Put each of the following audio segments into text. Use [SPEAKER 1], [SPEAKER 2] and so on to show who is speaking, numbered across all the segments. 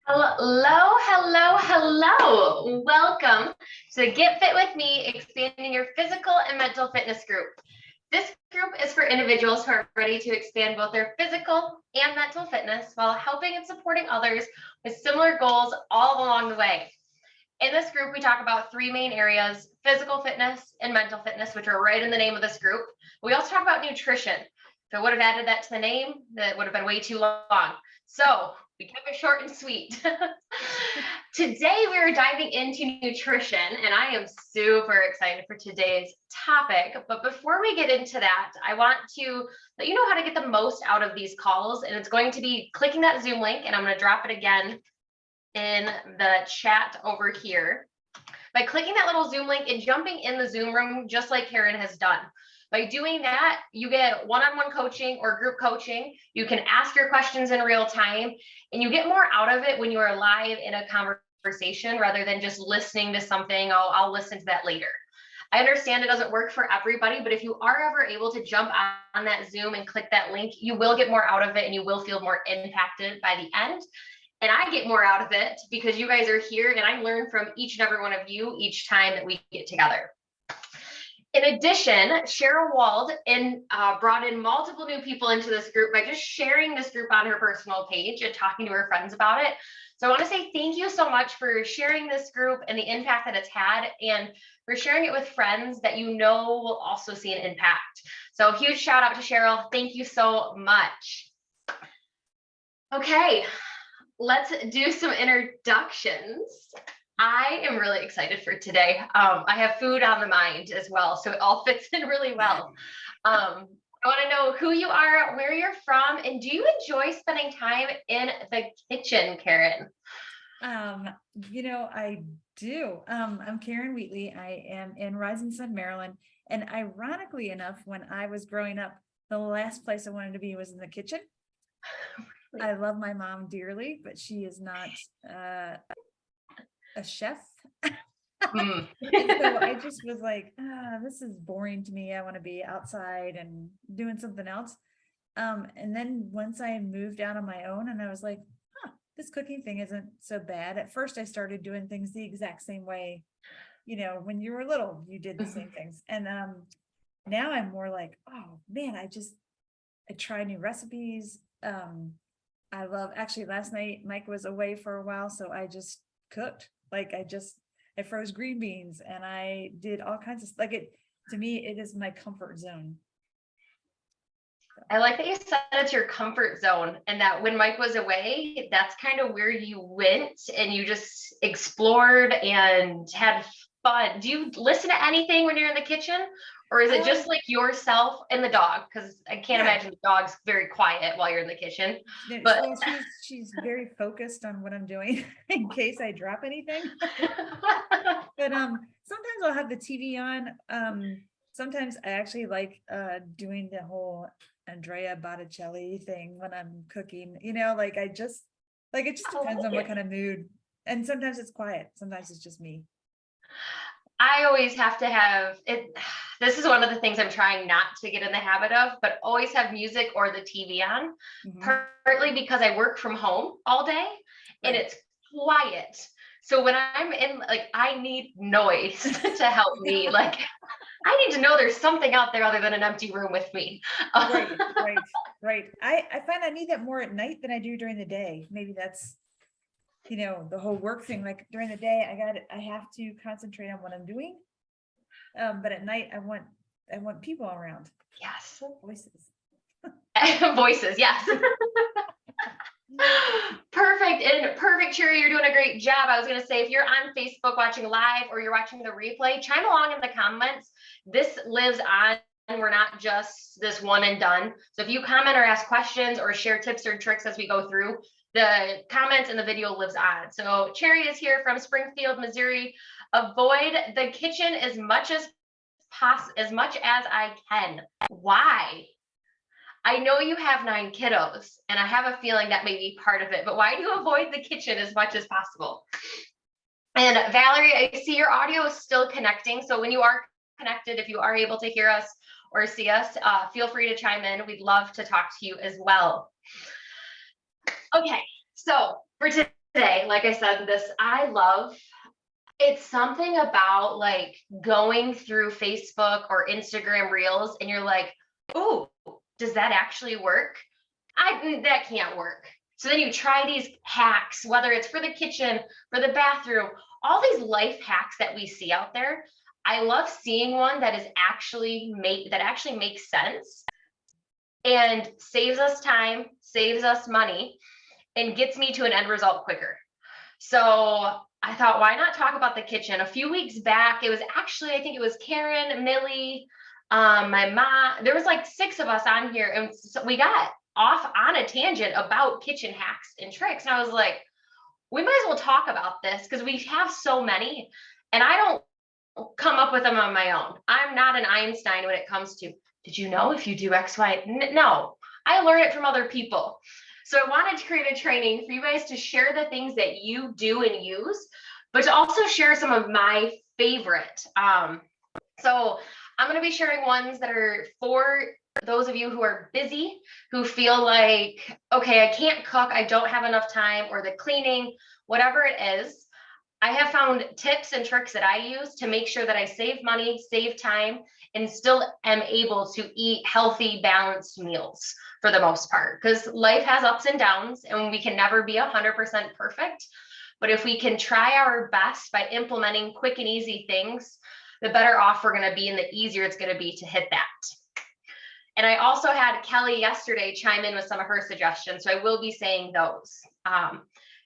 [SPEAKER 1] Hello, hello, hello. Welcome to Get Fit with Me, expanding your physical and mental fitness group. This group is for individuals who are ready to expand both their physical and mental fitness while helping and supporting others with similar goals all along the way. In this group, we talk about three main areas: physical fitness and mental fitness, which are right in the name of this group. We also talk about nutrition. If I would have added that to the name, that would have been way too long. So we kept it short and sweet. Today, we are diving into nutrition, and I am super excited for today's topic. But before we get into that, I want to let you know how to get the most out of these calls. And it's going to be clicking that Zoom link, and I'm going to drop it again in the chat over here. By clicking that little Zoom link and jumping in the Zoom room, just like Karen has done. By doing that, you get one-on-one coaching or group coaching. You can ask your questions in real time, and you get more out of it when you are live in a conversation rather than just listening to something. Oh, I'll listen to that later. I understand it doesn't work for everybody, but if you are ever able to jump on that Zoom and click that link, you will get more out of it and you will feel more impacted by the end. And I get more out of it because you guys are here and I learn from each and every one of you each time that we get together. In addition, Cheryl Wald brought in multiple new people into this group by just sharing this group on her personal page and talking to her friends about it. So I want to say thank you so much for sharing this group and the impact that it's had, and for sharing it with friends that you know will also see an impact. So huge shout out to Cheryl. Thank you so much. Okay, let's do some introductions. I am really excited for today. I have food on the mind as well, so it all fits in really well. I want to know who you are, where you're from, and do you enjoy spending time in the kitchen, Karen?
[SPEAKER 2] I do. I'm Karen Wheatley. I am in Rising Sun, Maryland. And ironically enough, when I was growing up, the last place I wanted to be was in the kitchen. I love my mom dearly, but she is not a chef. And so I just was like, this is boring to me. I want to be outside and doing something else. And then once I moved out on my own, and I was like, this cooking thing isn't so bad. At first, I started doing things the exact same way. When you were little, you did the same things. And now I'm more like, oh man, I try new recipes. I love, actually last night, Mike was away for a while, so I just cooked. I froze green beans and I did all kinds of, to me, it is my comfort zone.
[SPEAKER 1] I like that you said it's your comfort zone, and that when Mike was away, that's kind of where you went and you just explored and had fun. Do you listen to anything when you're in the kitchen, or is it just like yourself and the dog? Because I can't imagine the dog's very quiet while you're in the kitchen. But
[SPEAKER 2] she's very focused on what I'm doing in case I drop anything. But sometimes I'll have the TV on. Sometimes I actually like doing the whole Andrea Botticelli thing when I'm cooking, it just depends on what kind of mood. And sometimes it's quiet, sometimes it's just me.
[SPEAKER 1] I always have to have it. This is one of the things I'm trying not to get in the habit of, but always have music or the TV on, partly because I work from home all day and it's quiet. So when I'm in, I need noise to help me. I need to know there's something out there other than an empty room with me.
[SPEAKER 2] Right. I find I need that more at night than I do during the day. Maybe that's, the whole work thing. Like during the day, I have to concentrate on what I'm doing. But at night, I want people around.
[SPEAKER 1] Yes.
[SPEAKER 2] Voices.
[SPEAKER 1] Voices, yes. Perfect, Cherry. You're doing a great job. I was going to say, if you're on Facebook watching live or you're watching the replay, chime along in the comments. This lives on. And we're not just this one and done. So if you comment or ask questions or share tips or tricks as we go through, the comments and the video lives on. So Cherry is here from Springfield, Missouri. Avoid the kitchen as much as I can. Why? I know you have 9 kiddos, and I have a feeling that may be part of it, but why do you avoid the kitchen as much as possible? And Valerie, I see your audio is still connecting. So when you are connected, if you are able to hear us or see us, feel free to chime in. We'd love to talk to you as well. Okay, so for today, like I said, it's something about like going through Facebook or Instagram reels and you're like, oh, does that actually work? That can't work. So then you try these hacks, whether it's for the kitchen, for the bathroom, all these life hacks that we see out there. I love seeing one that is actually makes sense and saves us time, saves us money, and gets me to an end result quicker. So I thought, why not talk about the kitchen? A few weeks back, it was actually, I think it was Karen, Millie, my mom. There was like 6 of us on here, and so we got off on a tangent about kitchen hacks and tricks. And I was like, we might as well talk about this because we have so many, and I don't come up with them on my own. I'm not an Einstein when it comes to, did you know if you do X, Y? No, I learn it from other people. So I wanted to create a training for you guys to share the things that you do and use, but to also share some of my favorite. So I'm going to be sharing ones that are for those of you who are busy, who feel like, okay, I can't cook, I don't have enough time, or the cleaning, whatever it is. I have found tips and tricks that I use to make sure that I save money, save time, and still am able to eat healthy, balanced meals for the most part. Because life has ups and downs, and we can never be 100% perfect. But if we can try our best by implementing quick and easy things, the better off we're going to be and the easier it's going to be to hit that. And I also had Kelly yesterday chime in with some of her suggestions, so I will be saying those.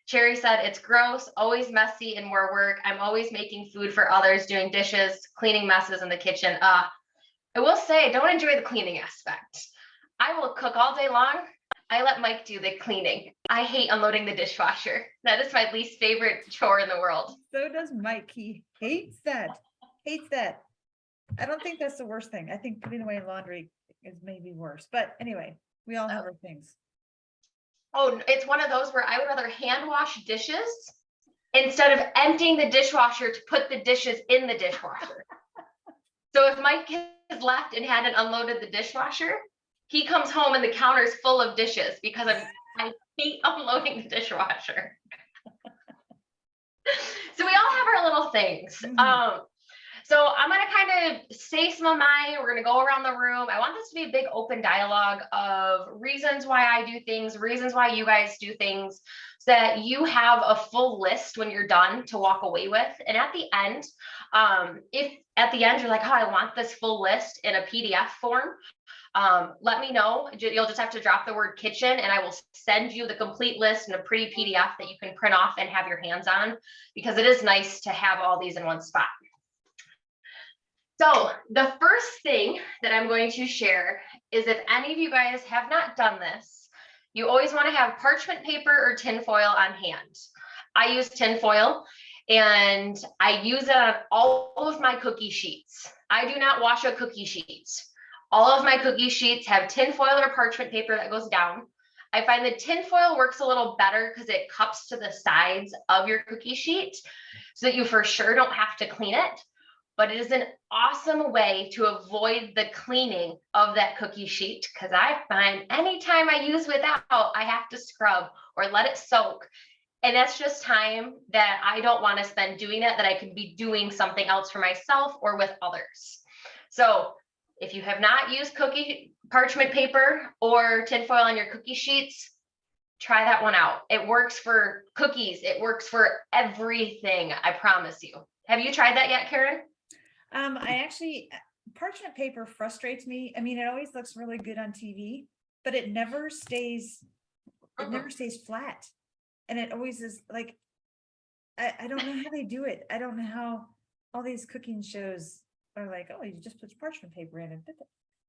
[SPEAKER 1] Cherry said, it's gross, always messy and more work. I'm always making food for others, doing dishes, cleaning messes in the kitchen. I will say, I don't enjoy the cleaning aspect. I will cook all day long. I let Mike do the cleaning. I hate unloading the dishwasher. That is my least favorite chore in the world.
[SPEAKER 2] So does Mike. He hates that. Hates that. I don't think that's the worst thing. I think putting away laundry is maybe worse. But anyway, we all have our things.
[SPEAKER 1] Oh, it's one of those where I would rather hand wash dishes instead of emptying the dishwasher to put the dishes in the dishwasher. So if Mike has left and hadn't unloaded the dishwasher, he comes home and the counter's full of dishes because I hate unloading the dishwasher. So we all have our little things.
[SPEAKER 2] Mhm.
[SPEAKER 1] So I'm going to kind of say some of mine. We're going to go around the room. I want this to be a big open dialogue of reasons why I do things, reasons why you guys do things, so that you have a full list when you're done to walk away with. And at the end, if at the end you're like, oh, I want this full list in a PDF form, let me know. You'll just have to drop the word kitchen and I will send you the complete list in a pretty PDF that you can print off and have your hands on, because it is nice to have all these in one spot. So the first thing that I'm going to share is, if any of you guys have not done this, you always want to have parchment paper or tinfoil on hand. I use tinfoil and I use it on all of my cookie sheets. I do not wash a cookie sheet. All of my cookie sheets have tinfoil or parchment paper that goes down. I find the tinfoil works a little better because it cups to the sides of your cookie sheet so that you for sure don't have to clean it. But it is an awesome way to avoid the cleaning of that cookie sheet, because I find anytime I use without, I have to scrub or let it soak. And that's just time that I don't want to spend doing that I could be doing something else for myself or with others. So if you have not used cookie parchment paper or tinfoil on your cookie sheets, try that one out. It works for cookies. It works for everything, I promise you. Have you tried that yet, Karen?
[SPEAKER 2] I actually, parchment paper frustrates me. I mean, it always looks really good on TV, but it never stays flat. And it always is like, I don't know how they do it. I don't know how all these cooking shows are like, oh, you just put parchment paper in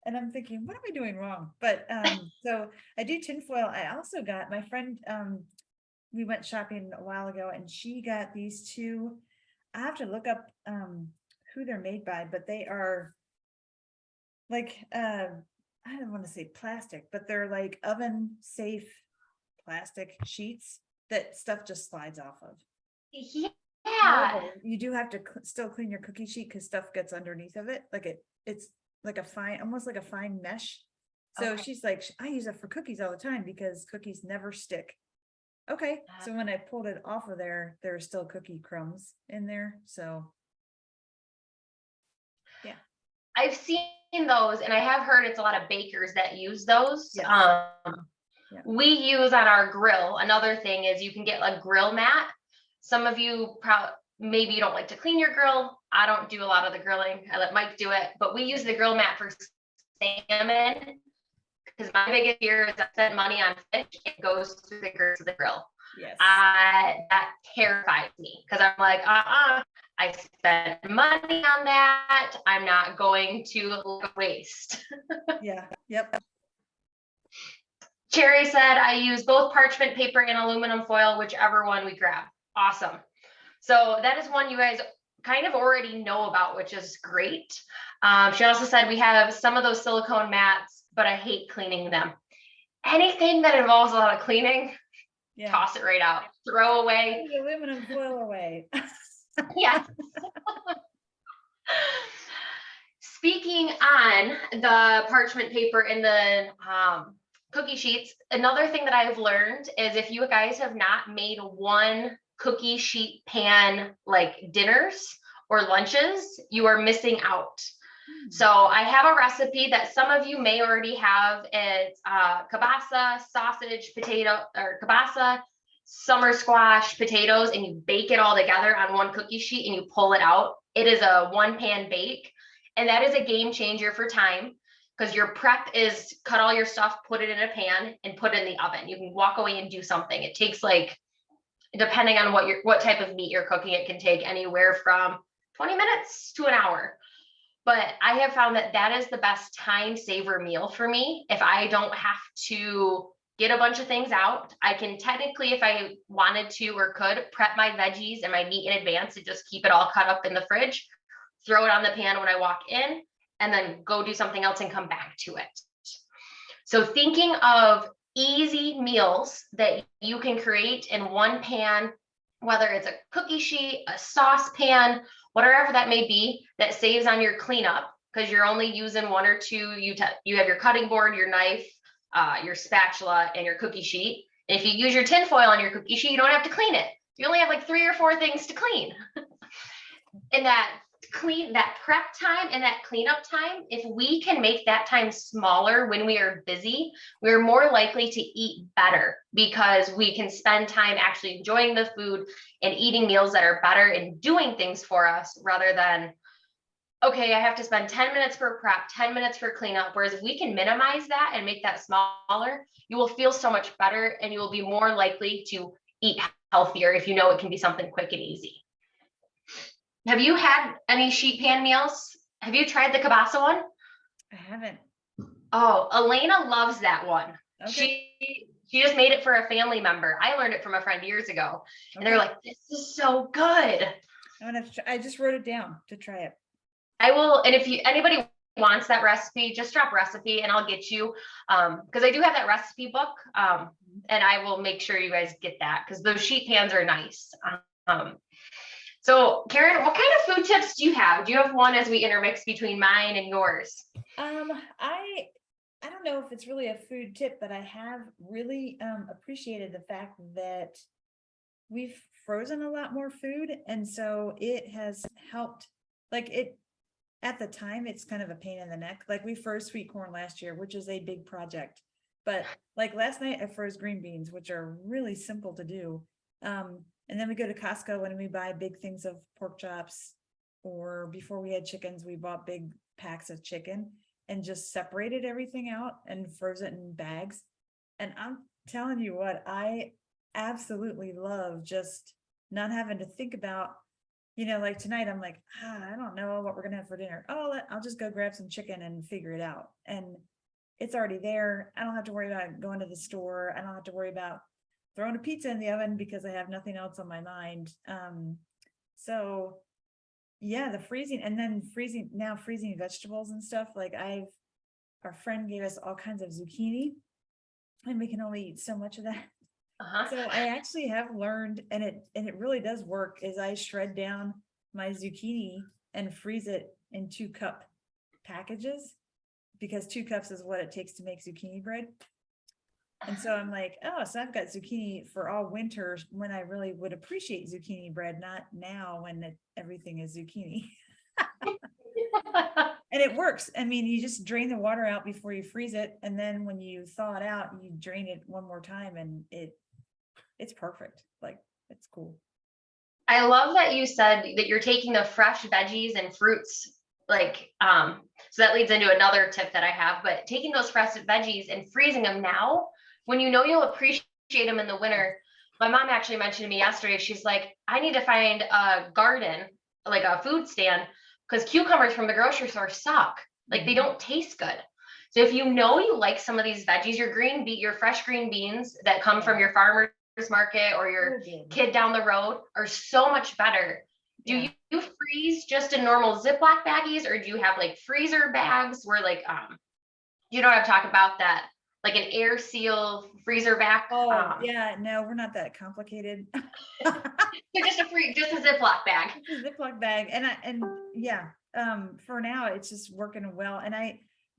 [SPEAKER 2] and I'm thinking, what am I doing wrong? But so I do tinfoil. I also got my friend, we went shopping a while ago and she got these two. I have to look up who they're made by, but they are like I don't want to say plastic, but they're like oven safe plastic sheets that stuff just slides off of.
[SPEAKER 1] Yeah.
[SPEAKER 2] However, you do have to still clean your cookie sheet because stuff gets underneath of it. Like it's like a fine, almost like a fine mesh. So
[SPEAKER 1] Okay.
[SPEAKER 2] she's like, I use it for cookies all the time because cookies never stick. Okay, so when I pulled it off of there were still cookie crumbs in there, so. Yeah.
[SPEAKER 1] I've seen those, and I have heard it's a lot of bakers that use those.
[SPEAKER 2] Yes. Yeah.
[SPEAKER 1] We use on our grill. Another thing is you can get a grill mat. Some of you maybe you don't like to clean your grill. I don't do a lot of the grilling. I let Mike do it, but we use the grill mat for salmon, because my biggest fear is I spend money on fish, it goes through the grits of the grill.
[SPEAKER 2] Yes.
[SPEAKER 1] That terrifies me, because I'm like, I spent money on that. I'm not going to waste.
[SPEAKER 2] Yeah. Yep.
[SPEAKER 1] Cherry said, I use both parchment paper and aluminum foil, whichever one we grab. Awesome. So that is one you guys kind of already know about, which is great. She also said we have some of those silicone mats, but I hate cleaning them. Anything that involves a lot of cleaning, toss it right out, throw away.
[SPEAKER 2] The aluminum foil away.
[SPEAKER 1] Yes. Speaking on the parchment paper and the cookie sheets, another thing that I've learned is if you guys have not made one cookie sheet pan like dinners or lunches, you are missing out. So I have a recipe that some of you may already have. It's kielbasa, sausage, potato, or kielbasa, summer squash, potatoes, and you bake it all together on one cookie sheet and you pull it out. It is a one pan bake, and that is a game changer for time, because your prep is cut all your stuff, put it in a pan, and put it in the oven. You can walk away and do something. It takes, like, depending on what type of meat you're cooking, it can take anywhere from 20 minutes to an hour. But I have found that that is the best time saver meal for me. If I don't have to get a bunch of things out, I can technically, if I wanted to or could, prep my veggies and my meat in advance and just keep it all cut up in the fridge, throw it on the pan when I walk in, and then go do something else and come back to it. So thinking of easy meals that you can create in one pan, whether it's a cookie sheet, a saucepan, whatever that may be, that saves on your cleanup, because you're only using one or two. You have your cutting board, your knife, your spatula, and your cookie sheet. And if you use your tin foil on your cookie sheet, you don't have to clean it. You only have like 3 or 4 things to clean. And that prep time and that cleanup time, if we can make that time smaller when we are busy, we're more likely to eat better, because we can spend time actually enjoying the food and eating meals that are better and doing things for us, rather than, okay, I have to spend 10 minutes for prep, 10 minutes for cleanup. Whereas if we can minimize that and make that smaller, you will feel so much better, and you will be more likely to eat healthier if you know it can be something quick and easy. Have you had any sheet pan meals? Have you tried the kielbasa one?
[SPEAKER 2] I haven't.
[SPEAKER 1] Oh, Elena loves that one.
[SPEAKER 2] Okay.
[SPEAKER 1] She just made it for a family member. I learned it from a friend years ago, and they're like, "This is so good."
[SPEAKER 2] I just wrote it down to try it.
[SPEAKER 1] I will, and if anybody wants that recipe, just drop recipe and I'll get you, because I do have that recipe book, and I will make sure you guys get that, because those sheet pans are nice. So Karen, what kind of food tips do you have? Do you have one as we intermix between mine and yours?
[SPEAKER 2] I don't know if it's really a food tip, but I have really appreciated the fact that we've frozen a lot more food, and so it has helped. Like, it at the time, it's kind of a pain in the neck. Like, we froze sweet corn last year, which is a big project, but like last night I froze green beans, which are really simple to do. And then we go to Costco and we buy big things of pork chops, or before we had chickens, we bought big packs of chicken and just separated everything out and froze it in bags. And I'm telling you what, I absolutely love just not having to think about, like tonight, I'm like, I don't know what we're going to have for dinner. I'll just go grab some chicken and figure it out. And it's already there. I don't have to worry about going to the store. I don't have to worry about throwing a pizza in the oven because I have nothing else on my mind. So yeah, the freezing, and then freezing vegetables and stuff. Like, our friend gave us all kinds of zucchini, and we can only eat so much of that. So I actually have learned, and it really does work, is I shred down my zucchini and freeze it in 2-cup packages, because 2 cups is what it takes to make zucchini bread. And so I'm like, oh, so I've got zucchini for all winter when I really would appreciate zucchini bread, not now when everything is zucchini. And it works. I mean, you just drain the water out before you freeze it. And then when you thaw it out, you drain it one more time and it's perfect. Like, it's cool.
[SPEAKER 1] I love that you said that you're taking the fresh veggies and fruits, like, so that leads into another tip that I have, but taking those fresh veggies and freezing them now, when you know you'll appreciate them in the winter. My mom actually mentioned to me yesterday, she's like, I need to find a garden, like a food stand, because cucumbers from the grocery store suck. Like, they don't taste good. So if you know you like some of these veggies, your fresh green beans that come from your farmer's market or your kid down the road are so much better. Do you freeze just in normal Ziploc baggies, or do you have like freezer bags where like you know what I'm talking about, that like an air seal freezer bag?
[SPEAKER 2] Yeah, no, we're not that complicated.
[SPEAKER 1] So just a Ziploc bag.
[SPEAKER 2] It's a Ziploc bag. And for now it's just working well. And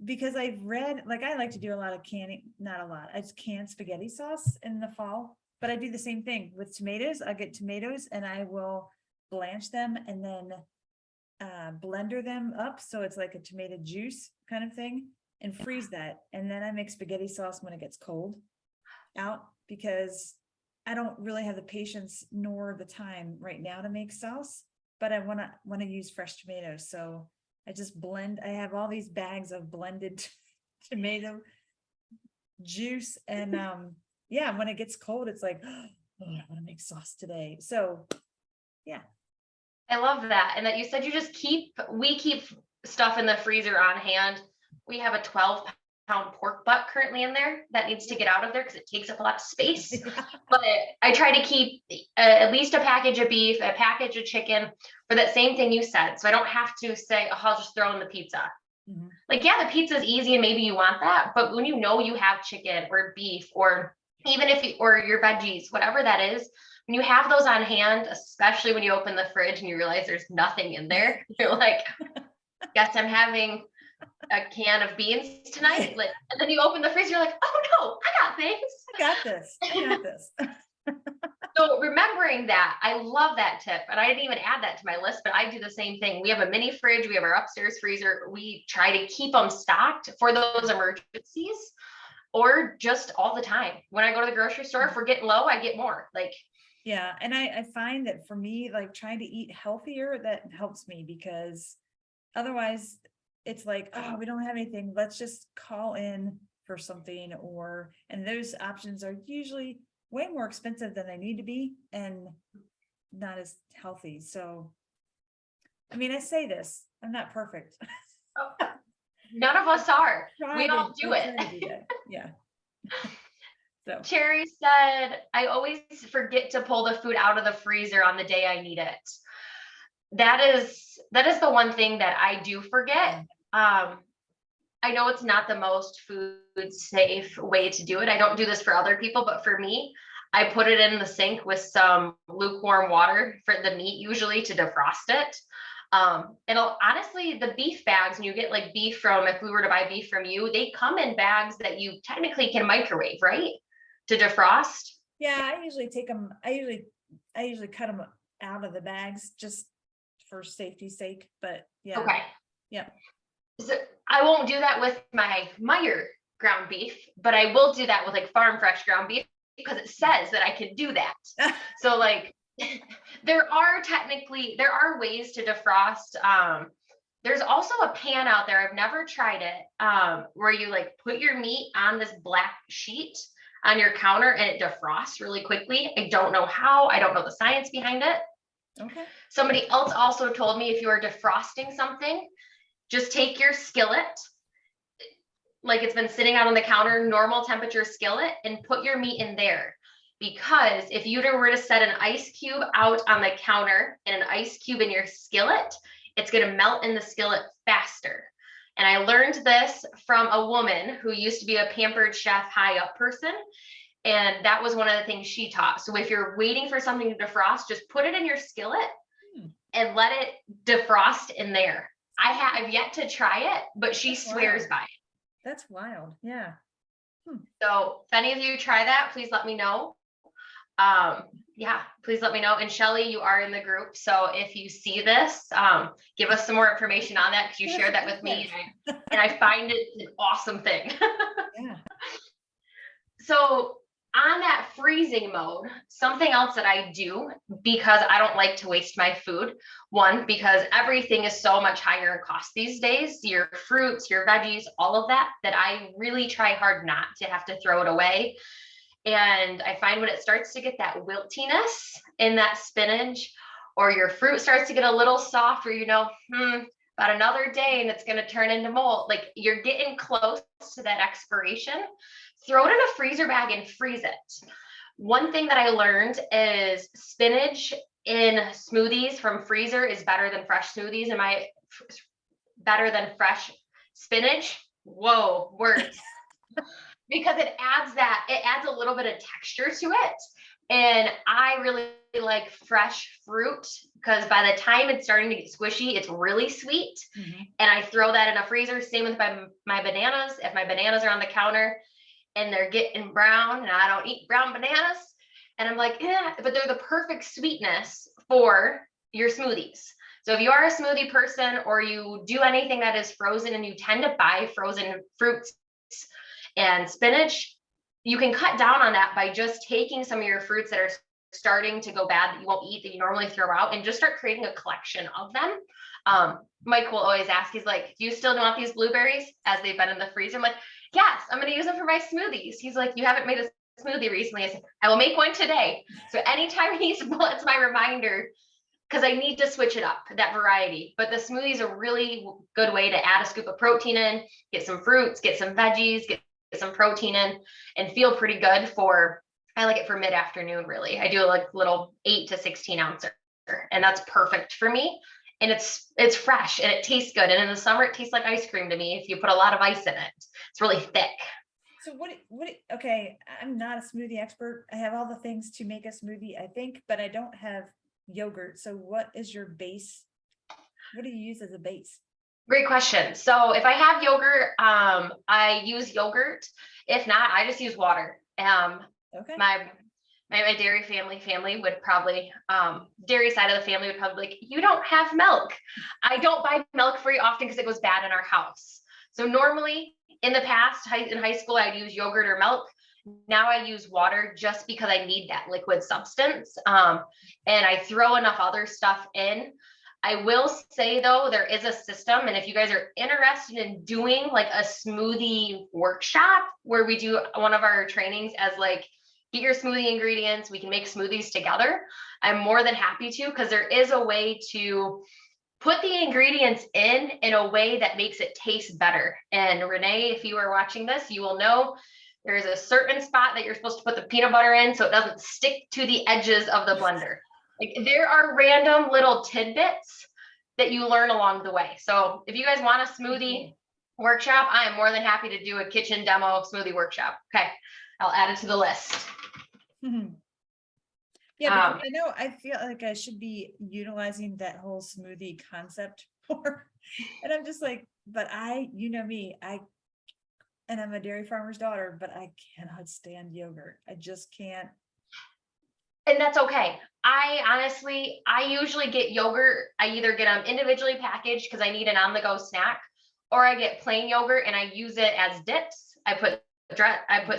[SPEAKER 2] because I've read, like, I like to do a lot of canning, not a lot, I just can spaghetti sauce in the fall, but I do the same thing with tomatoes. I get tomatoes and I will blanch them and then blender them up. So it's like a tomato juice kind of thing, and freeze that. And then I make spaghetti sauce when it gets cold out, because I don't really have the patience nor the time right now to make sauce, but I want to use fresh tomatoes. So I just blend. I have all these bags of blended tomato juice, and when it gets cold, it's like, oh, I want to make sauce today. So yeah.
[SPEAKER 1] I love that. And that you said we keep stuff in the freezer on hand. We have a 12-pound pork butt currently in there that needs to get out of there because it takes up a lot of space. But I try to keep at least a package of beef, a package of chicken, for that same thing you said. So I don't have to say, oh, I'll just throw in the pizza. Mm-hmm. Like, yeah, the pizza is easy and maybe you want that, but when you know you have chicken or beef, or even or your veggies, whatever that is, when you have those on hand, especially when you open the fridge and you realize there's nothing in there, you're like, guess I'm having a can of beans tonight. Like, and then you open the fridge, you're like, oh no, I got things.
[SPEAKER 2] I got this.
[SPEAKER 1] So remembering that, I love that tip. And I didn't even add that to my list, but I do the same thing. We have a mini fridge. We have our upstairs freezer. We try to keep them stocked for those emergencies, or just all the time. When I go to the grocery store, if we're getting low, I get more. Like,
[SPEAKER 2] yeah. And I find that for me, like, trying to eat healthier, that helps me, because otherwise it's like, oh, we don't have anything. Let's just call in for something, and those options are usually way more expensive than they need to be and not as healthy. So, I mean, I say this, I'm not perfect.
[SPEAKER 1] None of us are. We all do it.
[SPEAKER 2] Yeah. So
[SPEAKER 1] Cherry said, I always forget to pull the food out of the freezer on the day I need it. That is the one thing that I do forget. I know it's not the most food safe way to do it. I don't do this for other people, but for me, I put it in the sink with some lukewarm water for the meat, usually, to defrost it. And honestly, the beef bags, when you get like beef if we were to buy beef from you, they come in bags that you technically can microwave, right? To defrost.
[SPEAKER 2] Yeah, I usually take them. I usually cut them out of the bags just for safety's sake. But yeah.
[SPEAKER 1] Okay.
[SPEAKER 2] Yeah.
[SPEAKER 1] So I won't do that with my Meyer ground beef, but I will do that with like farm fresh ground beef, because it says that I can do that. So like, there are ways to defrost. There's also a pan out there. I've never tried it, where you like put your meat on this black sheet on your counter and it defrosts really quickly. I don't know how. I don't know the science behind it.
[SPEAKER 2] Okay.
[SPEAKER 1] Somebody else also told me, if you are defrosting something, just take your skillet, like it's been sitting out on the counter, normal temperature skillet, and put your meat in there. Because if you were to set an ice cube out on the counter and an ice cube in your skillet, it's going to melt in the skillet faster. And I learned this from a woman who used to be a Pampered Chef high up person. And that was one of the things she taught. So if you're waiting for something to defrost, just put it in your skillet and let it defrost in there. I have yet to try it, but she swears by it.
[SPEAKER 2] That's wild. Yeah.
[SPEAKER 1] So if any of you try that, please let me know. Yeah, please let me know. And Shelly, you are in the group. So if you see this, give us some more information on that, because you shared that with me, and I find it an awesome thing.
[SPEAKER 2] Yeah.
[SPEAKER 1] So on that freezing mode, something else that I do, because I don't like to waste my food, one, because everything is so much higher in cost these days, your fruits, your veggies, all of that, that I really try hard not to have to throw it away. And I find when it starts to get that wiltiness in that spinach, or your fruit starts to get a little soft, or about another day and it's going to turn into mold, like you're getting close to that expiration, throw it in a freezer bag and freeze it. One thing that I learned is spinach in smoothies from freezer is better than fresh smoothies. Better than fresh spinach? Whoa, words. Because it adds a little bit of texture to it. And I really like fresh fruit, because by the time it's starting to get squishy, it's really sweet. Mm-hmm. And I throw that in a freezer. Same with my bananas. If my bananas are on the counter and they're getting brown, and I don't eat brown bananas, and I'm like, yeah, but they're the perfect sweetness for your smoothies. So if you are a smoothie person, or you do anything that is frozen and you tend to buy frozen fruits and spinach, you can cut down on that by just taking some of your fruits that are starting to go bad, that you won't eat, that you normally throw out, and just start creating a collection of them. Mike will always ask, he's like, do you still want these blueberries as they've been in the freezer? I'm like, yes, I'm going to use them for my smoothies. He's like, you haven't made a smoothie recently. I said, I will make one today. So anytime he's, well, it's my reminder, because I need to switch it up, that variety. But the smoothie is a really good way to add a scoop of protein in, get some fruits, get some veggies, get some protein in, and feel pretty good for, I like it for mid-afternoon, really. I do like little 8 to 16 ouncer, and that's perfect for me. And it's fresh and it tastes good. And in the summer, it tastes like ice cream to me if you put a lot of ice in it. It's really thick.
[SPEAKER 2] So okay, I'm not a smoothie expert. I have all the things to make a smoothie, I think, but I don't have yogurt. So what is your base? What do you use as a base?
[SPEAKER 1] Great question. So if I have yogurt, I use yogurt. If not, I just use water. Okay. My dairy family would probably, dairy side of the family would probably be like, you don't have milk. I don't buy milk very often because it goes bad in our house. So normally in the past, in high school, I'd use yogurt or milk. Now I use water just because I need that liquid substance. And I throw enough other stuff in. I will say though, there is a system, and if you guys are interested in doing like a smoothie workshop where we do one of our trainings as like, get your smoothie ingredients, we can make smoothies together, I'm more than happy to, because there is a way to put the ingredients in a way that makes it taste better. And Renee, if you are watching this, you will know there's a certain spot that you're supposed to put the peanut butter in so it doesn't stick to the edges of the blender. Like, there are random little tidbits that you learn along the way. So if you guys want a smoothie workshop, I am more than happy to do a kitchen demo smoothie workshop. Okay, I'll add it to the list.
[SPEAKER 2] Mm-hmm. Yeah, because I feel like I should be utilizing that whole smoothie concept more. And I'm just like, but me, and I'm a dairy farmer's daughter, but I cannot stand yogurt. I just can't.
[SPEAKER 1] And that's okay. I usually get yogurt. I either get them individually packaged because I need an on-the-go snack, or I get plain yogurt and I use it as dips. I put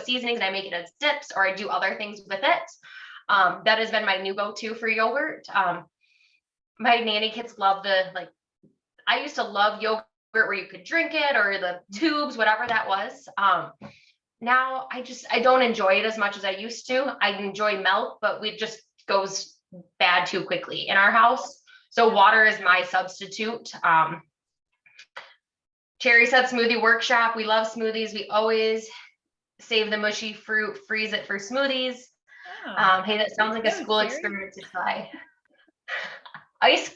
[SPEAKER 1] seasonings and I make it as dips, or I do other things with it. That has been my new go-to for yogurt. My nanny kids love I used to love yogurt where you could drink it, or the tubes, whatever that was. Now I don't enjoy it as much as I used to. I enjoy milk, but it just goes bad too quickly in our house. So water is my substitute. Cherry said smoothie workshop. We love smoothies. We always save the mushy fruit, freeze it for smoothies. Oh, hey, that sounds like a school experiment to try. Ice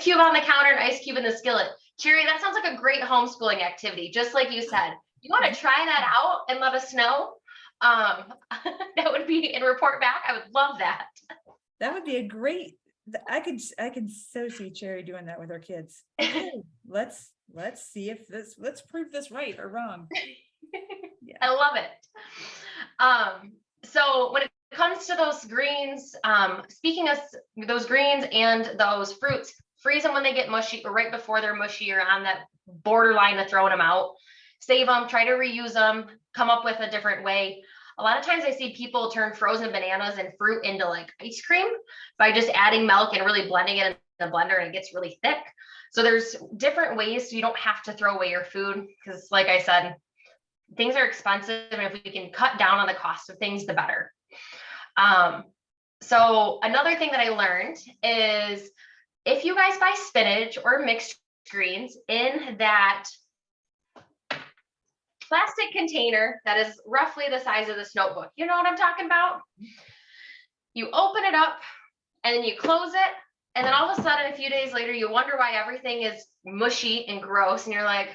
[SPEAKER 1] cube on the counter and ice cube in the skillet. Cherry, that sounds like a great homeschooling activity. Just like you said, you want to try that out and let us know? That would be, and report back. I would love that.
[SPEAKER 2] That would be a great, I can so see Cherry doing that with her kids. Okay, let's see if let's prove this right or wrong. Yeah.
[SPEAKER 1] I love it. So when it comes to those greens, speaking of those greens and those fruits, freeze them when they get mushy or right before they're mushy or on that borderline of throwing them out. Save them, try to reuse them, come up with a different way. A lot of times I see people turn frozen bananas and fruit into like ice cream by just adding milk and really blending it in the blender, and it gets really thick. So there's different ways so you don't have to throw away your food, because like I said, things are expensive, and if we can cut down on the cost of things, the better. So another thing that I learned is if you guys buy spinach or mixed greens in that plastic container that is roughly the size of this notebook, you know what I'm talking about? You open it up and then you close it, and then all of a sudden a few days later you wonder why everything is mushy and gross, and you're like,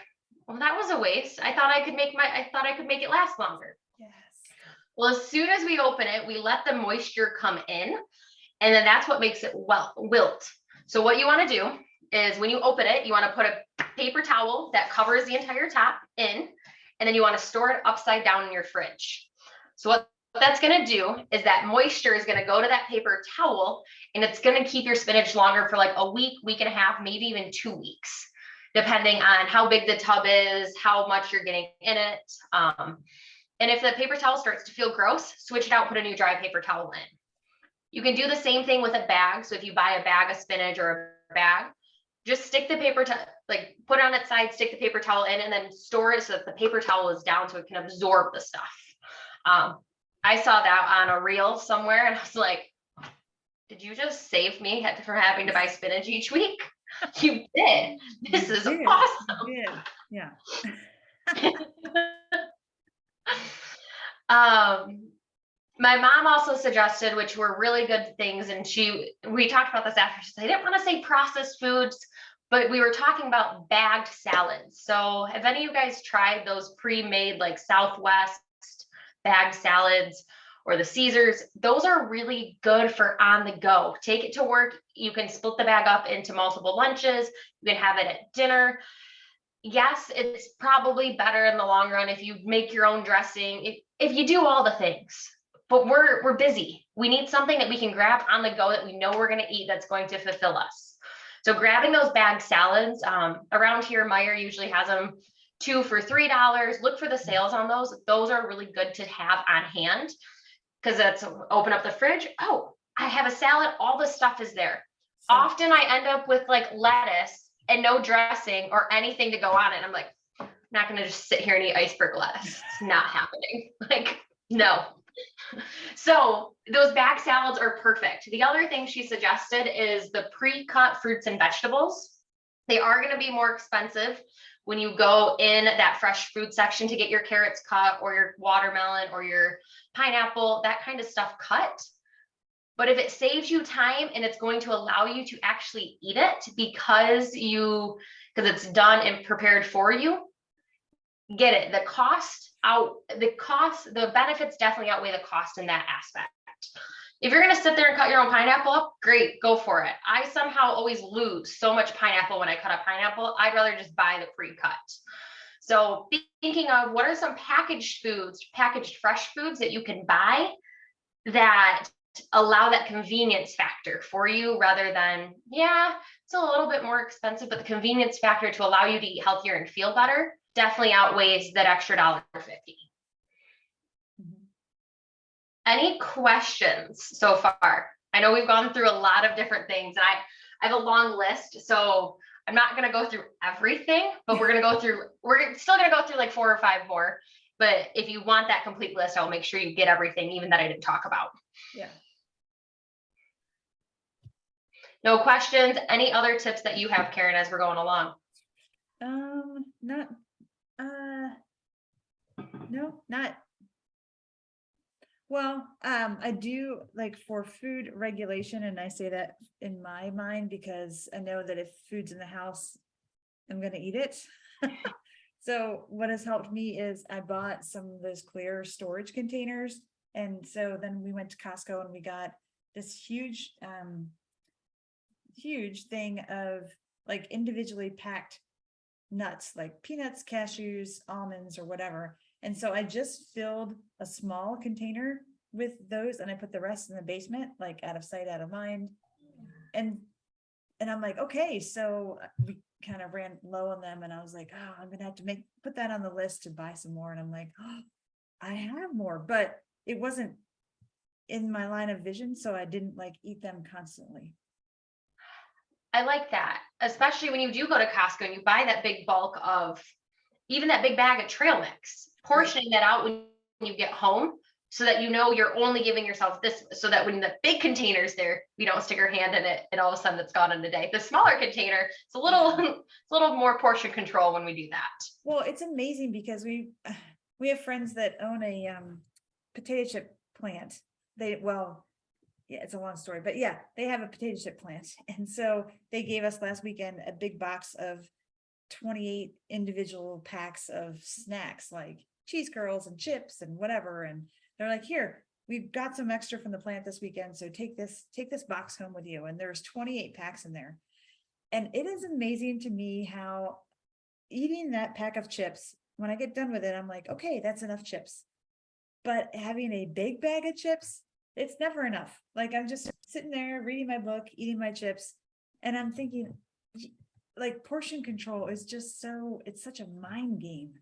[SPEAKER 1] well, that was a waste. I thought I could make it last longer.
[SPEAKER 2] Yes.
[SPEAKER 1] Well, as soon as we open it, we let the moisture come in, and then that's what makes it wilt. So what you want to do is when you open it, you want to put a paper towel that covers the entire top in, and then you want to store it upside down in your fridge. So what that's going to do is that moisture is going to go to that paper towel, and it's going to keep your spinach longer for like a week, week and a half, maybe even 2 weeks, depending on how big the tub is, how much you're getting in it. And if the paper towel starts to feel gross, switch it out, put a new dry paper towel in. You can do the same thing with a bag. So if you buy a bag of spinach or a bag, just stick the paper towel, like put it on its side, stick the paper towel in, and then store it so that the paper towel is down so it can absorb the stuff. I saw that on a reel somewhere, and I was like, did you just save me from having to buy spinach each week? You did. This is awesome.
[SPEAKER 2] You did. Yeah.
[SPEAKER 1] My mom also suggested, which were really good things, and we talked about this after. She said, I didn't want to say processed foods, but we were talking about bagged salads. So have any of you guys tried those pre-made like Southwest bagged salads or the Caesars? Those are really good for on the go. Take it to work. You can split the bag up into multiple lunches. You can have it at dinner. Yes, it's probably better in the long run if you make your own dressing, if you do all the things. But we're busy. We need something that we can grab on the go that we know we're going to eat that's going to fulfill us. So grabbing those bagged salads, around here, Meijer usually has them 2 for $3. Look for the sales on those. Those are really good to have on hand, because that's open up the fridge. Oh, I have a salad. All the stuff is there. Often I end up with like lettuce and no dressing or anything to go on it. I'm like, I'm not going to just sit here and eat iceberg lettuce. It's not happening. Like, no. So those bag salads are perfect. The other thing she suggested is the pre-cut fruits and vegetables. They are going to be more expensive when you go in that fresh fruit section to get your carrots cut or your watermelon or your pineapple, that kind of stuff cut. But if it saves you time and it's going to allow you to actually eat it because it's done and prepared for you, get it. The benefits definitely outweigh the cost in that aspect. If you're going to sit there and cut your own pineapple up, great, go for it. I somehow always lose so much pineapple when I cut a pineapple. I'd rather just buy the pre-cut. So thinking of what are some packaged fresh foods that you can buy that allow that convenience factor for you, rather than, it's a little bit more expensive, but the convenience factor to allow you to eat healthier and feel better definitely outweighs that extra $1.50. Any questions so far? I know we've gone through a lot of different things, and I have a long list, so I'm not going to go through everything, but we're still going to go through like 4 or 5 more. But if you want that complete list, I'll make sure you get everything, even that I didn't talk about.
[SPEAKER 2] Yeah.
[SPEAKER 1] No questions? Any other tips that you have, Karen, as we're going along?
[SPEAKER 2] Not well, I do like for food regulation, and I say that in my mind because I know that if food's in the house, I'm going to eat it. So what has helped me is I bought some of those clear storage containers. And so then we went to Costco and we got this huge thing of like individually packed nuts, like peanuts, cashews, almonds, or whatever. And so I just filled a small container with those and I put the rest in the basement, like out of sight, out of mind. And I'm like, okay, so we kind of ran low on them and I was like, oh, I'm gonna have to put that on the list to buy some more. And I'm like, oh, I have more, but it wasn't in my line of vision. So I didn't like eat them constantly.
[SPEAKER 1] I like that, especially when you do go to Costco and you buy that big bulk of even that big bag of trail mix, portioning that out when you get home so that you know you're only giving yourself this, so that when the big container's there, we don't stick our hand in it and all of a sudden it's gone in a day. The smaller container, it's a little more portion control when we do that.
[SPEAKER 2] Well, it's amazing because we have friends that own a potato chip plant. Yeah, it's a long story, but yeah, they have a potato chip plant. And so they gave us last weekend a big box of 28 individual packs of snacks like cheese curls and chips and whatever. And they're like, here, we've got some extra from the plant this weekend. So take this box home with you. And there's 28 packs in there. And it is amazing to me how eating that pack of chips, when I get done with it, I'm like, okay, that's enough chips. But having a big bag of chips, it's never enough. Like I'm just sitting there reading my book, eating my chips, and I'm thinking, like, portion control is just it's such a mind game.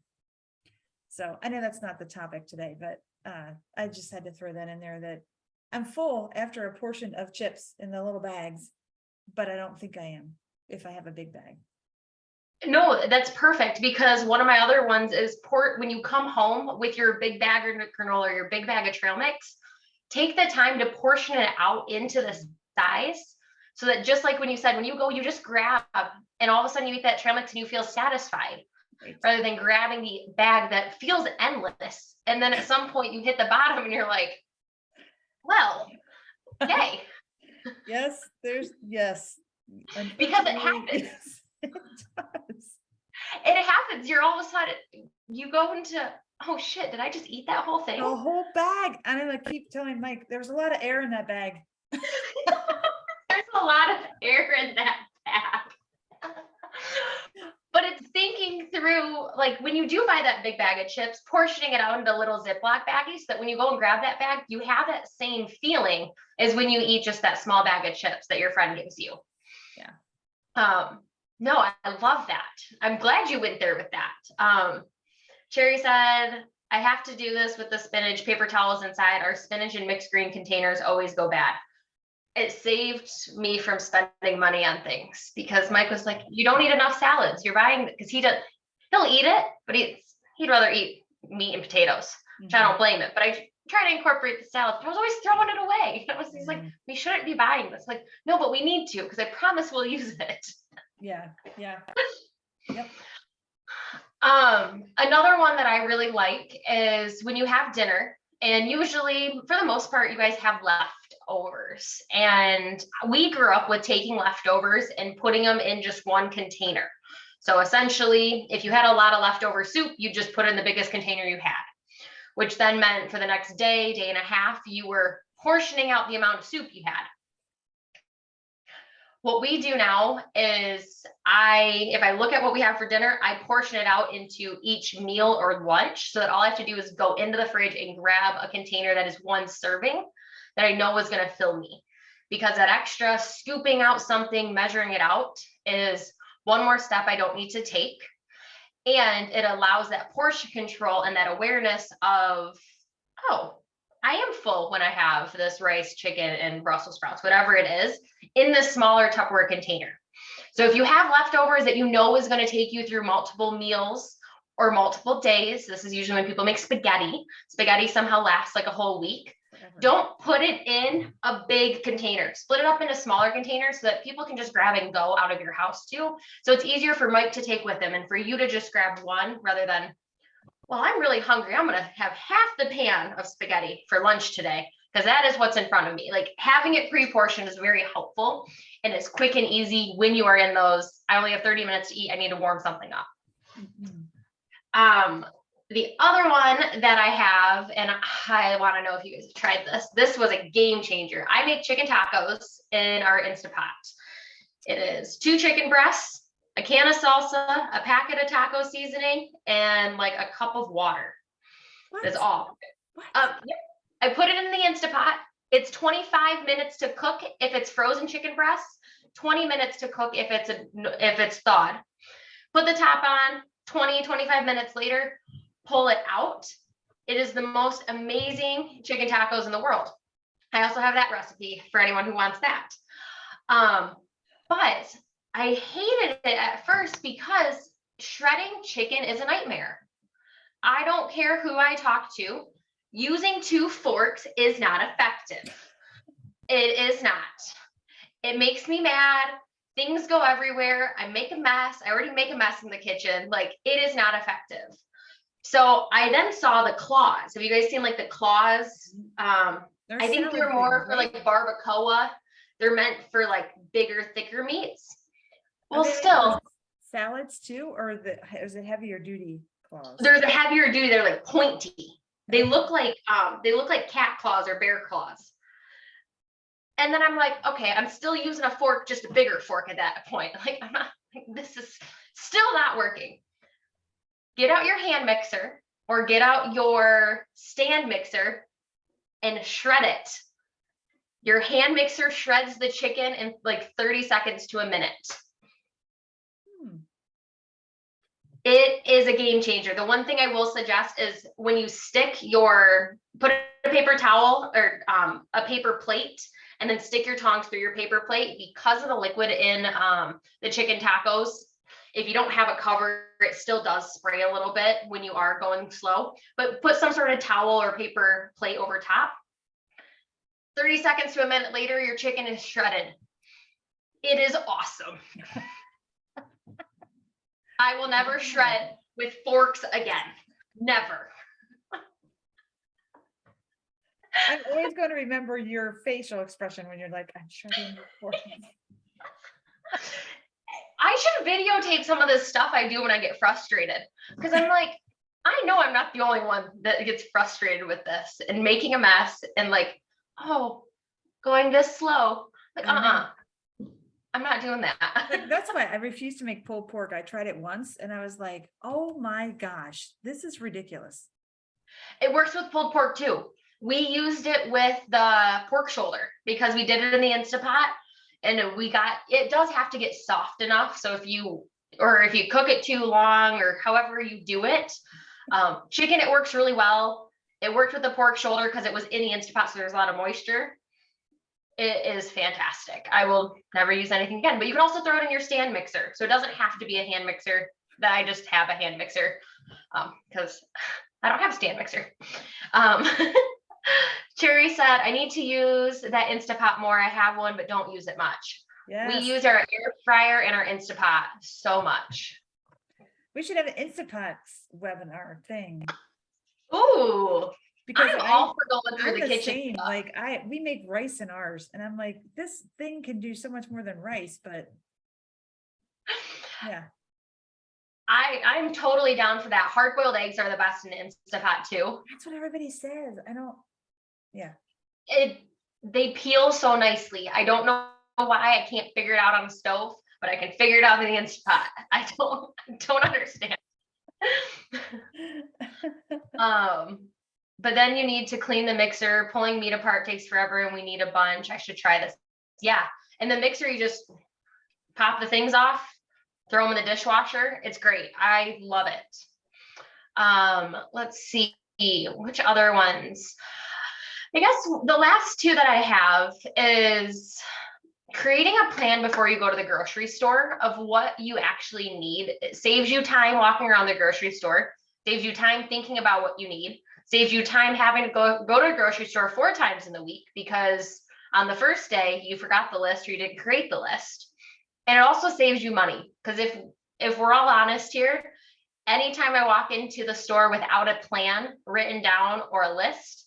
[SPEAKER 2] So I know that's not the topic today, but I just had to throw that in there, that I'm full after a portion of chips in the little bags, but I don't think I am if I have a big bag.
[SPEAKER 1] No, that's perfect, because one of my other ones is when you come home with your big bag of granola or your big bag of trail mix, take the time to portion it out into the size, so that just like when you said, when you go, you just grab and all of a sudden you eat that trail mix and you feel satisfied, right, rather than grabbing the bag that feels endless. And then at some point you hit the bottom and you're like, well, okay.
[SPEAKER 2] Yes, yes.
[SPEAKER 1] Because it happens.
[SPEAKER 2] Yes, it does.
[SPEAKER 1] And it happens. You're all of a sudden, you go into, oh shit, did I just eat that whole thing?
[SPEAKER 2] The whole bag. And I'm gonna keep telling Mike, there's a lot of air in that bag.
[SPEAKER 1] There's a lot of air in that bag. But it's thinking through, like when you do buy that big bag of chips, portioning it out into little Ziploc baggies, so that when you go and grab that bag, you have that same feeling as when you eat just that small bag of chips that your friend gives you.
[SPEAKER 2] Yeah.
[SPEAKER 1] No, I love that. I'm glad you went there with that. Cherry said, I have to do this with the spinach, paper towels inside. Our spinach and mixed green containers always go bad. It saved me from spending money on things, because Mike was like, you don't eat enough salads. You're buying, because he'll eat it, but he'd rather eat meat and potatoes, which I don't blame it. But I try to incorporate the salad, but I was always throwing it away. He's like, we shouldn't be buying this. Like, no, but we need to, because I promise we'll use it.
[SPEAKER 2] Yeah. Yep.
[SPEAKER 1] Another one that I really like is when you have dinner, and usually for the most part, you guys have leftovers, and we grew up with taking leftovers and putting them in just one container. So essentially, if you had a lot of leftover soup, you just put it in the biggest container you had, which then meant for the next day and a half, you were portioning out the amount of soup you had. What we do now is if I look at what we have for dinner, I portion it out into each meal or lunch, so that all I have to do is go into the fridge and grab a container that is one serving that I know is going to fill me. Because that extra scooping out something, measuring it out, is one more step I don't need to take. And it allows that portion control and that awareness of, oh, I am full when I have this rice, chicken, and Brussels sprouts, whatever it is, in this smaller Tupperware container. So if you have leftovers that you know is going to take you through multiple meals or multiple days, this is usually when people make spaghetti. Spaghetti somehow lasts like a whole week. Forever. Don't put it in a big container. Split it up into smaller containers so that people can just grab and go out of your house too. So it's easier for Mike to take with him and for you to just grab one, rather than, well, I'm really hungry, I'm going to have half the pan of spaghetti for lunch today, because that is what's in front of me. Like, having it pre-portioned is very helpful, and it's quick and easy when you are in those, I only have 30 minutes to eat, I need to warm something up. Mm-hmm. The other one that I have, and I want to know if you guys have tried this. This was a game changer. I make chicken tacos in our Instapot. It is 2 chicken breasts, a can of salsa, a packet of taco seasoning, and like a cup of water. That's all.
[SPEAKER 2] What?
[SPEAKER 1] Yep. I put it in the Instapot. It's 25 minutes to cook if it's frozen chicken breasts, 20 minutes to cook if it's thawed. Put the top on, 25 minutes later, pull it out. It is the most amazing chicken tacos in the world. I also have that recipe for anyone who wants that. But I hated it at first because shredding chicken is a nightmare. I don't care who I talk to. Using 2 forks is not effective. It is not. It makes me mad. Things go everywhere. I make a mess. I already make a mess in the kitchen. Like, it is not effective. So I then saw the claws. Have you guys seen like the claws? I think they're more for like barbacoa. They're meant for like bigger, thicker meats. Well, still.
[SPEAKER 2] Salads too, or is it heavier duty claws?
[SPEAKER 1] They're the heavier duty. They're like pointy. They look like cat claws or bear claws. And then I'm like, okay, I'm still using a fork, just a bigger fork at that point. Like, this is still not working. Get out your hand mixer or get out your stand mixer and shred it. Your hand mixer shreds the chicken in like 30 seconds to a minute. It is a game changer. The one thing I will suggest is when you put a paper towel or a paper plate and then stick your tongs through your paper plate, because of the liquid in the chicken tacos. If you don't have a cover, it still does spray a little bit when you are going slow, but put some sort of towel or paper plate over top. 30 seconds to a minute later, your chicken is shredded. It is awesome. I will never shred with forks again. Never.
[SPEAKER 2] I'm always going to remember your facial expression when you're like, I'm shredding with forks.
[SPEAKER 1] I should videotape some of this stuff I do when I get frustrated, because I'm like, I know I'm not the only one that gets frustrated with this and making a mess and like, oh, going this slow. Like, I'm not doing that.
[SPEAKER 2] Like, that's why I refuse to make pulled pork. I tried it once and I was like, oh my gosh, this is ridiculous.
[SPEAKER 1] It works with pulled pork too. We used it with the pork shoulder because we did it in the Instapot, and it does have to get soft enough. So if you cook it too long or however you do it, chicken, it works really well. It worked with the pork shoulder because it was in the Instapot, so there's a lot of moisture. It is fantastic. I will never use anything again, but you can also throw it in your stand mixer. So it doesn't have to be a hand mixer. That I just have a hand mixer because I don't have a stand mixer. Cherry said, I need to use that Instapot more. I have one, but don't use it much. Yes. We use our air fryer and our Instapot so much.
[SPEAKER 2] We should have an Instapot webinar thing.
[SPEAKER 1] Ooh.
[SPEAKER 2] Because
[SPEAKER 1] I'm all for going through the kitchen.
[SPEAKER 2] Same. Like we make rice in ours, and I'm like, this thing can do so much more than rice, but yeah.
[SPEAKER 1] I'm totally down for that. Hard-boiled eggs are the best in Instapot too.
[SPEAKER 2] That's what everybody says.
[SPEAKER 1] They peel so nicely. I don't know why I can't figure it out on the stove, but I can figure it out in the Instapot. I don't understand. But then you need to clean the mixer. Pulling meat apart takes forever, and we need a bunch. I should try this. Yeah. In the mixer, you just pop the things off, throw them in the dishwasher. It's great. I love it. Let's see, which other ones? I guess the last two that I have is creating a plan before you go to the grocery store of what you actually need. It saves you time walking around the grocery store, saves you time thinking about what you need, saves you time having to go to the grocery store 4 times in the week because on the first day you forgot the list or you didn't create the list. And it also saves you money because if we're all honest here, anytime I walk into the store without a plan written down or a list,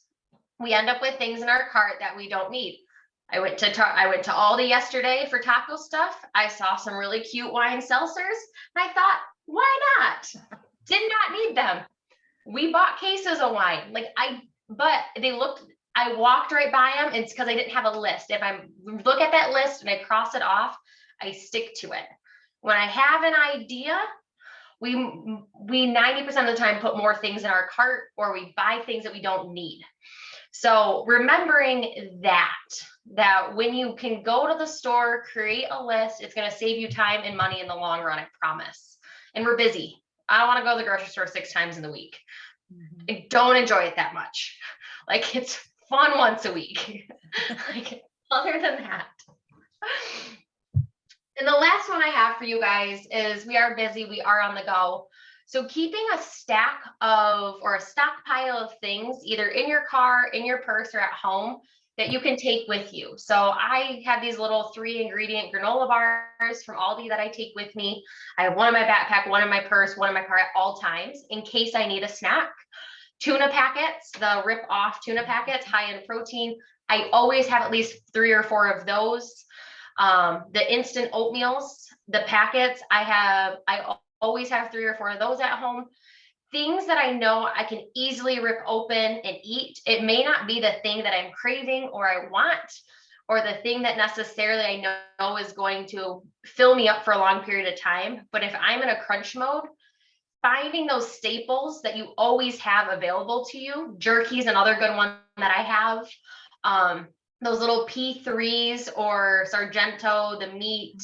[SPEAKER 1] we end up with things in our cart that we don't need. I went to Aldi yesterday for taco stuff. I saw some really cute wine seltzers, and I thought, why not? Did not need them. We bought cases of wine. I walked right by them. It's because I didn't have a list. If I look at that list and I cross it off, I stick to it. When I have an idea, we 90% of the time put more things in our cart, or we buy things that we don't need. So remembering that when you can go to the store, create a list, it's going to save you time and money in the long run, I promise. And we're busy. I don't want to go to the grocery store 6 times in the week. I don't enjoy it that much. Like, it's fun once a week. Like, other than that. And the last one I have for you guys is, we are busy, we are on the go. So keeping a stack of, or a stockpile of things, either in your car, in your purse, or at home, that you can take with you. So I have these little 3-ingredient granola bars from Aldi that I take with me. I have one in my backpack, one in my purse, one in my car at all times, in case I need a snack. Tuna packets, the rip-off tuna packets, high in protein. I always have at least 3 or 4 of those. The instant oatmeals, the packets, I always have 3 or 4 of those at home. Things that I know I can easily rip open and eat. It may not be the thing that I'm craving or I want, or the thing that necessarily I know is going to fill me up for a long period of time. But if I'm in a crunch mode, finding those staples that you always have available to you, jerky's another good one that I have. Those little P3s or Sargento, the meat,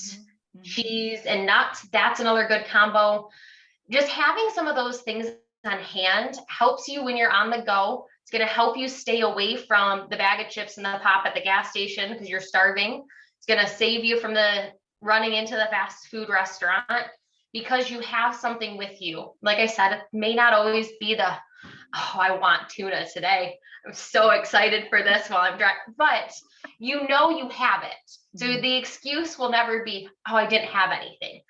[SPEAKER 1] cheese, and nuts, that's another good combo. Just having some of those things on hand helps you when you're on the go. It's going to help you stay away from the bag of chips and the pop at the gas station because you're starving. It's going to save you from the running into the fast food restaurant, because you have something with you. Like I said, it may not always be the, oh, I want tuna today, I'm so excited for this while I'm driving, but you know you have it. So the excuse will never be, oh, I didn't have anything.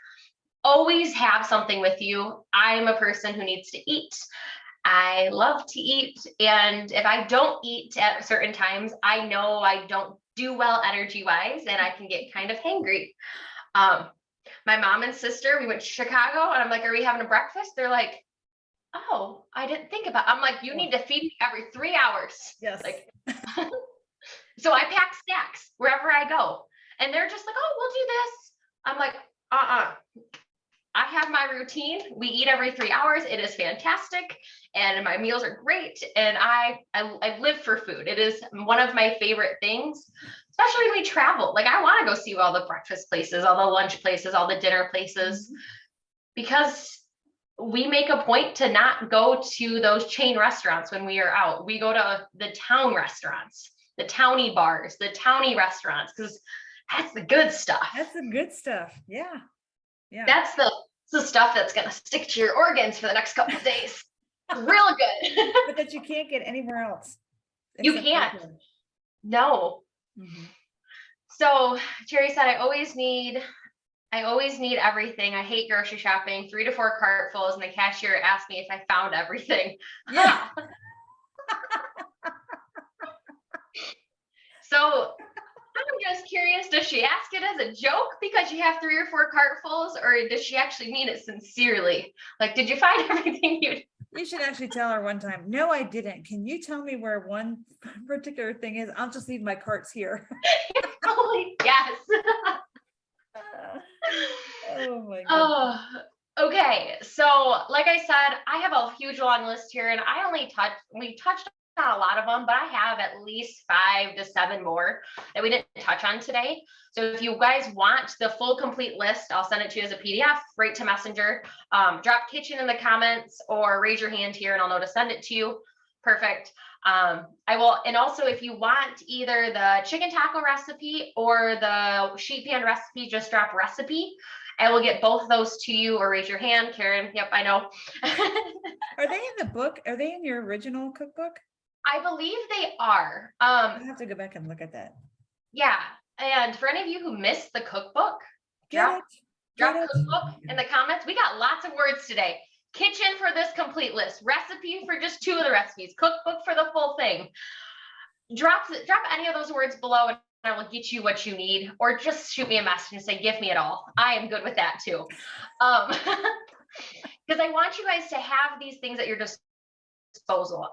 [SPEAKER 1] Always have something with you. I am a person who needs to eat. I love to eat. And if I don't eat at certain times, I know I don't do well energy-wise, and I can get kind of hangry. My mom and sister, we went to Chicago, and I'm like, are we having a breakfast? They're like, oh, I didn't think about it. I'm like, you need to feed me every 3 hours.
[SPEAKER 2] Yes.
[SPEAKER 1] Like, so I pack snacks wherever I go. And they're just like, oh, we'll do this. I'm like, I have my routine. We eat every 3 hours. It is fantastic. And my meals are great. And I live for food. It is one of my favorite things, especially when we travel. Like, I want to go see all the breakfast places, all the lunch places, all the dinner places, because we make a point to not go to those chain restaurants when we are out. We go to the town restaurants, the towny bars, the towny restaurants, because that's the good stuff.
[SPEAKER 2] That's the good stuff. Yeah. Yeah.
[SPEAKER 1] That's the stuff that's going to stick to your organs for the next couple of days. Real good.
[SPEAKER 2] But that you can't get anywhere else.
[SPEAKER 1] You can't. No. So Terry said, I always need everything. I hate grocery shopping. 3 to 4 cartfuls, and the cashier asked me if I found everything.
[SPEAKER 2] Yeah.
[SPEAKER 1] So I'm just curious, does she ask it as a joke because you have 3 or 4 cartfuls, or does she actually mean it sincerely? Like, did you find everything
[SPEAKER 2] You should actually tell her one time, no, I didn't. Can you tell me where one particular thing is? I'll just leave my carts here.
[SPEAKER 1] Probably, yes.
[SPEAKER 2] Oh my god.
[SPEAKER 1] Oh, okay. So like I said, I have a huge long list here, and we touched on a lot of them, but I have at least 5 to 7 more that we didn't touch on today. So if you guys want the full complete list, I'll send it to you as a PDF right to Messenger. Drop kitchen in the comments or raise your hand here and I'll know to send it to you. Perfect. I will. And also, if you want either the chicken taco recipe or the sheet pan recipe, just drop recipe. I will get both of those to you, or raise your hand. Karen, yep, I know.
[SPEAKER 2] Are they in the book? Are they in your original cookbook?
[SPEAKER 1] I believe they are.
[SPEAKER 2] I have to go back and look at that.
[SPEAKER 1] Yeah. And for any of you who missed the cookbook, drop
[SPEAKER 2] Get it.
[SPEAKER 1] cookbook in the comments. We got lots of words today. Kitchen for this complete list, recipe for just 2 of the recipes, cookbook for the full thing. Drop any of those words below and I will get you what you need, or just shoot me a message and say, give me it all. I am good with that too. Because I want you guys to have these things at your disposal.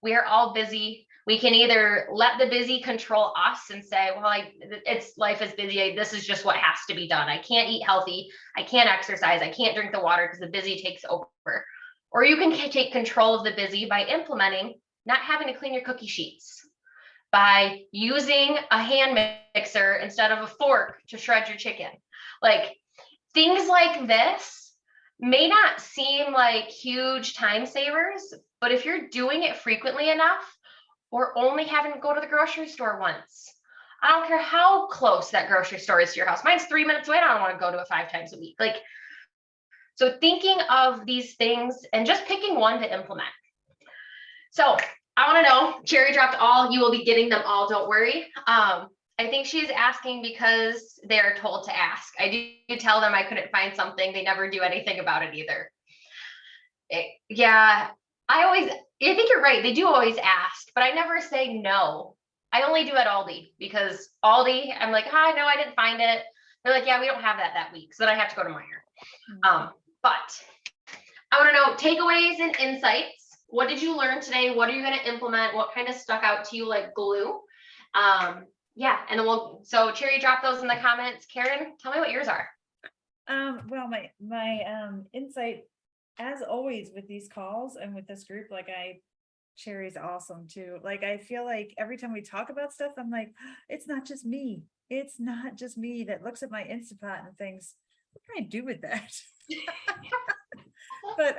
[SPEAKER 1] We are all busy. We can either let the busy control us and say, well, it's life is busy. This is just what has to be done. I can't eat healthy. I can't exercise. I can't drink the water because the busy takes over. Or you can take control of the busy by implementing not having to clean your cookie sheets, by using a hand mixer instead of a fork to shred your chicken. Like things like this may not seem like huge time savers, but if you're doing it frequently enough, or only having to go to the grocery store once, I don't care how close that grocery store is to your house. Mine's 3 minutes away. I don't want to go to it 5 times a week. Like, so thinking of these things and just picking one to implement. So I want to know, Cherry dropped all, you will be getting them all, don't worry. I think she's asking because they are told to ask. I do tell them I couldn't find something. They never do anything about it either. Yeah, I think you're right. They do always ask, but I never say no. I only do at Aldi because Aldi, I'm like, hi, no, I didn't find it. They're like, yeah, we don't have that week. So then I have to go to Meijer. But I want to know takeaways and insights. What did you learn today? What are you going to implement? What kind of stuck out to you like glue? Yeah, and then so Cherry, drop those in the comments. Karen, tell me what yours are.
[SPEAKER 2] Well, my insight, as always with these calls and with this group, like Cherry's awesome too. Like, I feel like every time we talk about stuff, I'm like, it's not just me. It's not just me that looks at my Instapot and thinks, what can I do with that? But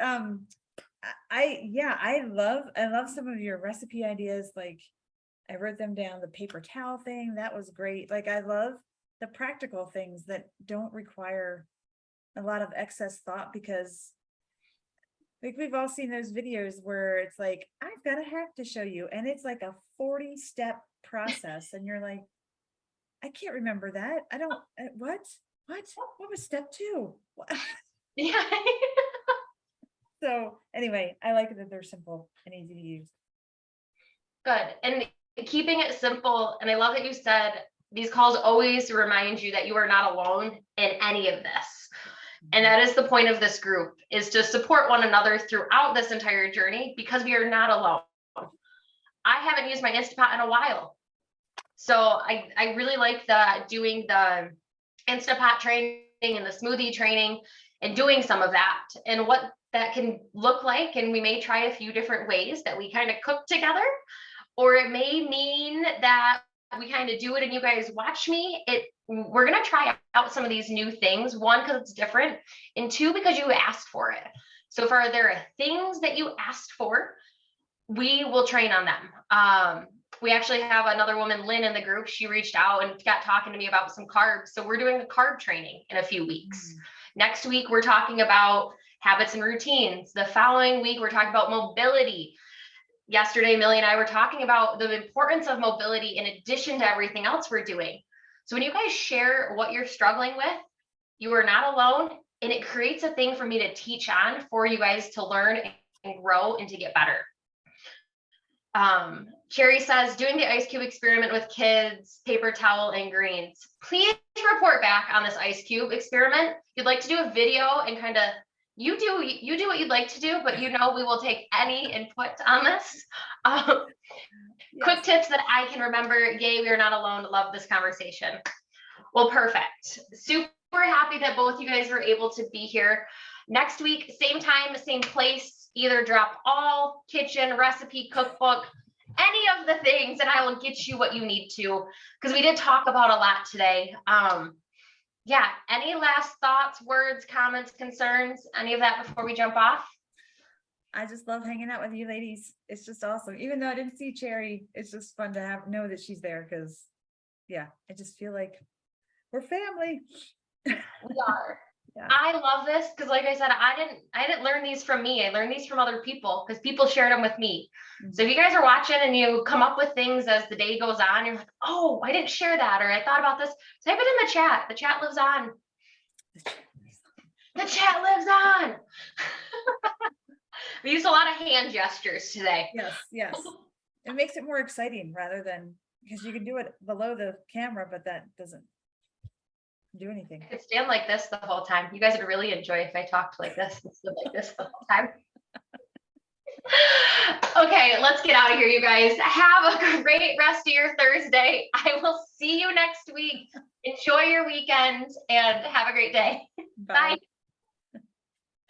[SPEAKER 2] I love some of your recipe ideas. Like, I wrote them down, the paper towel thing, that was great. Like, I love the practical things that don't require a lot of excess thought, because like we've all seen those videos where it's like, I've got a hack to show you, and it's like a 40-step process, and you're like, I can't remember that. I don't, what was step 2?
[SPEAKER 1] Yeah.
[SPEAKER 2] So anyway, I like that they're simple and easy to use.
[SPEAKER 1] Good. And keeping it simple. And I love that you said these calls always remind you that you are not alone in any of this. And that is the point of this group, is to support one another throughout this entire journey, because we are not alone. I haven't used my Instapot in a while. So I really like doing the Instapot training and the smoothie training and doing some of that and what that can look like. And we may try a few different ways that we kind of cook together, or it may mean that we kind of do it and you guys watch me. We're going to try out some of these new things. 1, because it's different, and 2, because you asked for it. So if there are things that you asked for, we will train on them. We actually have another woman, Lynn, in the group. She reached out and got talking to me about some carbs. So we're doing a carb training in a few weeks. Next week, we're talking about habits and routines. The following week, we're talking about mobility. Yesterday, Millie and I were talking about the importance of mobility in addition to everything else we're doing. So when you guys share what you're struggling with, you are not alone, and it creates a thing for me to teach on, for you guys to learn and grow and to get better. Cherry says, doing the ice cube experiment with kids, paper towel, and greens. Please report back on this ice cube experiment. If you'd like to do a video and kind of, you do what you'd like to do, but we will take any input on this. Yes. Quick tips that I can remember. Yay, we are not alone. Love this conversation. Well, perfect. Super happy that both you guys were able to be here. Next week, same time, same place, either drop all, kitchen, recipe, cookbook, any of the things, and I will get you what you need to, because we did talk about a lot today. Yeah, any last thoughts, words, comments, concerns, any of that before we jump off?
[SPEAKER 2] I just love hanging out with you ladies. It's just awesome. Even though I didn't see Cherry, it's just fun to know that she's there, because yeah, I just feel like we're family.
[SPEAKER 1] We are.
[SPEAKER 2] Yeah.
[SPEAKER 1] I love this because, like I said, I didn't learn these from me. I learned these from other people because people shared them with me. Mm-hmm. So if you guys are watching and you come up with things as the day goes on, you're like, oh, I didn't share that, or I thought about this, type it in the chat. The chat lives on. The chat lives on. We used a lot of hand gestures today.
[SPEAKER 2] Yes. It makes it more exciting rather than, because you can do it below the camera, but that doesn't do anything.
[SPEAKER 1] I could stand like this the whole time. You guys would really enjoy if I talked like this and stood like this the whole time. Okay, let's get out of here, you guys. Have a great rest of your Thursday. I will see you next week. Enjoy your weekend and have a great day.
[SPEAKER 2] Bye.
[SPEAKER 1] Bye.